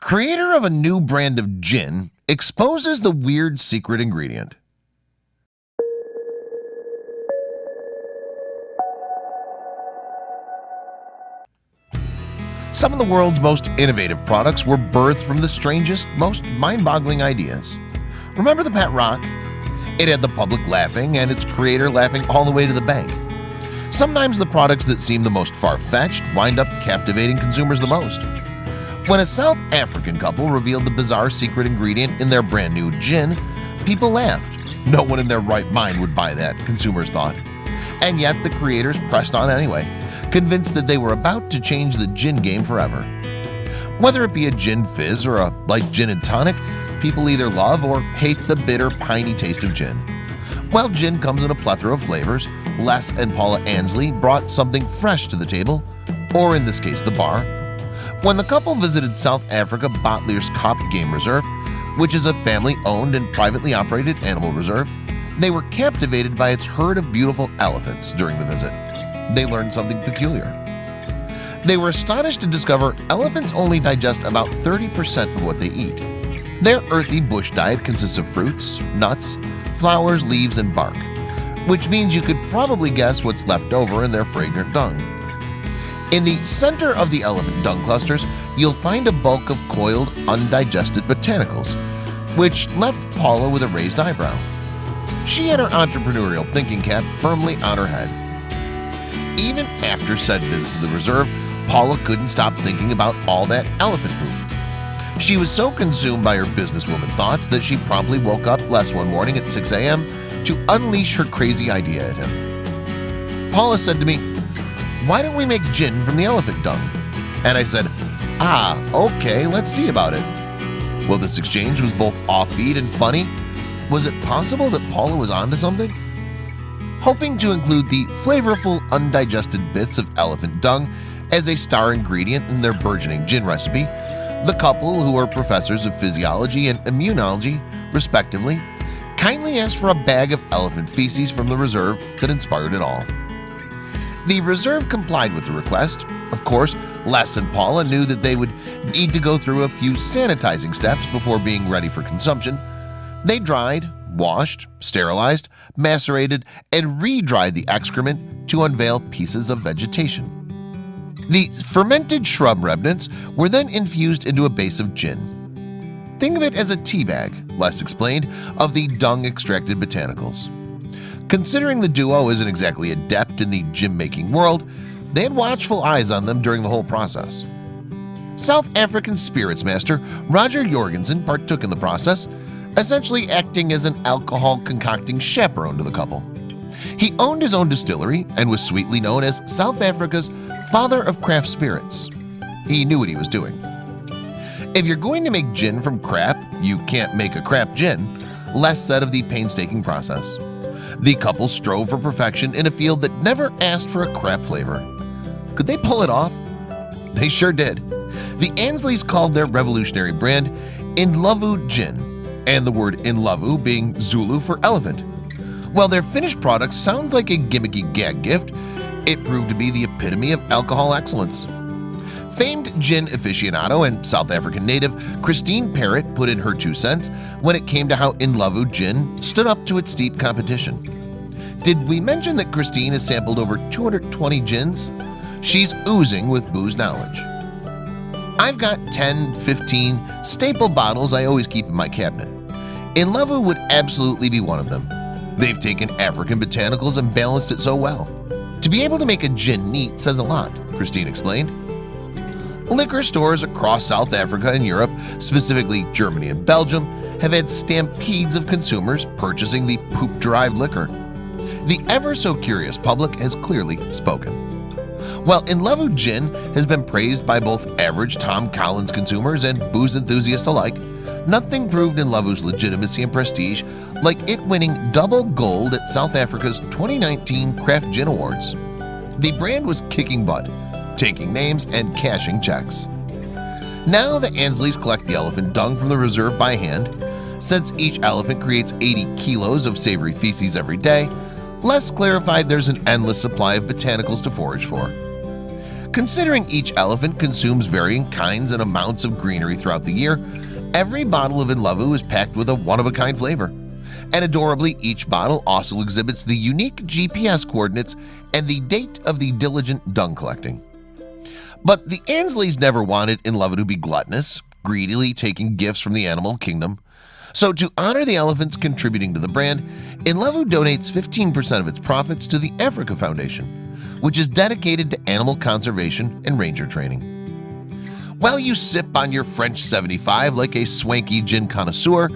Creator of a new brand of gin exposes the weird secret ingredient. Some of the world's most innovative products were birthed from the strangest, most mind-boggling ideas. Remember the pet rock? It had the public laughing and its creator laughing all the way to the bank. Sometimes the products that seem the most far-fetched wind up captivating consumers the most. When a South African couple revealed the bizarre secret ingredient in their brand new gin, people laughed. No one in their right mind would buy that, consumers thought. And yet the creators pressed on anyway, convinced that they were about to change the gin game forever. Whether it be a gin fizz or a light gin and tonic, people either love or hate the bitter, piney taste of gin. While gin comes in a plethora of flavors, Les and Paula Ansley brought something fresh to the table, or in this case the bar. When the couple visited South Africa Bottlerskop Game Reserve, which is a family-owned and privately operated animal reserve, they were captivated by its herd of beautiful elephants during the visit. They learned something peculiar. They were astonished to discover elephants only digest about 30% of what they eat. Their earthy bush diet consists of fruits, nuts, flowers, leaves, and bark, which means you could probably guess what's left over in their fragrant dung. In the center of the elephant dung clusters, you'll find a bulk of coiled, undigested botanicals, which left Paula with a raised eyebrow. She had her entrepreneurial thinking cap firmly on her head. Even after said visit to the reserve, Paula couldn't stop thinking about all that elephant poop. She was so consumed by her businesswoman thoughts that she promptly woke up Les one morning at 6 a.m. to unleash her crazy idea at him. Paula said to me, "Why don't we make gin from the elephant dung?" And I said, "Okay, let's see about it." Well, this exchange was both offbeat and funny. Was it possible that Paula was onto something? Hoping to include the flavorful, undigested bits of elephant dung as a star ingredient in their burgeoning gin recipe, the couple, who are professors of physiology and immunology, respectively, kindly asked for a bag of elephant feces from the reserve that inspired it all. The reserve complied with the request. Of course, Les and Paula knew that they would need to go through a few sanitizing steps before being ready for consumption. They dried, washed, sterilized, macerated, and re-dried the excrement to unveil pieces of vegetation. The fermented shrub remnants were then infused into a base of gin. Think of it as a tea bag, Les explained, of the dung-extracted botanicals. Considering the duo isn't exactly adept in the gin-making world, they had watchful eyes on them during the whole process. South African spirits master Roger Jorgensen partook in the process, essentially acting as an alcohol-concocting chaperone to the couple. He owned his own distillery and was sweetly known as South Africa's father of craft spirits. He knew what he was doing. If you're going to make gin from crap, you can't make a crap gin, Les said of the painstaking process. The couple strove for perfection in a field that never asked for a crap flavor. Could they pull it off? They sure did. The Ansleys called their revolutionary brand Indlovu Gin, and the word Indlovu being Zulu for elephant. While their finished product sounds like a gimmicky gag gift, it proved to be the epitome of alcohol excellence. Famed gin aficionado and South African native Christine Parrott put in her 2 cents when it came to how Indlovu Gin stood up to its steep competition. Did we mention that Christine has sampled over 220 gins? She's oozing with booze knowledge. I've got 10, 15 staple bottles I always keep in my cabinet. Indlovu would absolutely be one of them. They've taken African botanicals and balanced it so well. To be able to make a gin neat says a lot, Christine explained. Liquor stores across South Africa and Europe, specifically Germany and Belgium, have had stampedes of consumers purchasing the poop-derived liquor. The ever-so-curious public has clearly spoken. While Indlovu Gin has been praised by both average Tom Collins consumers and booze enthusiasts alike, nothing proved Indlovu's legitimacy and prestige like it winning double gold at South Africa's 2019 Craft Gin Awards. The brand was kicking butt, taking names and cashing checks. Now the Ansleys collect the elephant dung from the reserve by hand. Since each elephant creates 80 kilos of savory feces every day, Les clarified there's an endless supply of botanicals to forage for. Considering each elephant consumes varying kinds and amounts of greenery throughout the year, every bottle of Inlevu is packed with a one-of-a-kind flavor. And adorably, each bottle also exhibits the unique GPS coordinates and the date of the diligent dung collecting. But the Ansleys never wanted Inlevu to be gluttonous, greedily taking gifts from the animal kingdom. So to honor the elephants contributing to the brand, Inlevu donates 15% of its profits to the Africa Foundation, which is dedicated to animal conservation and ranger training. While you sip on your French 75 like a swanky gin connoisseur,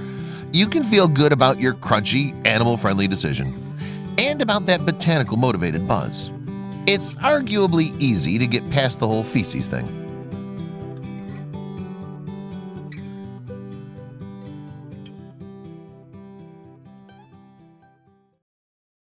you can feel good about your crunchy, animal-friendly decision and about that botanical motivated buzz. It's arguably easy to get past the whole feces thing.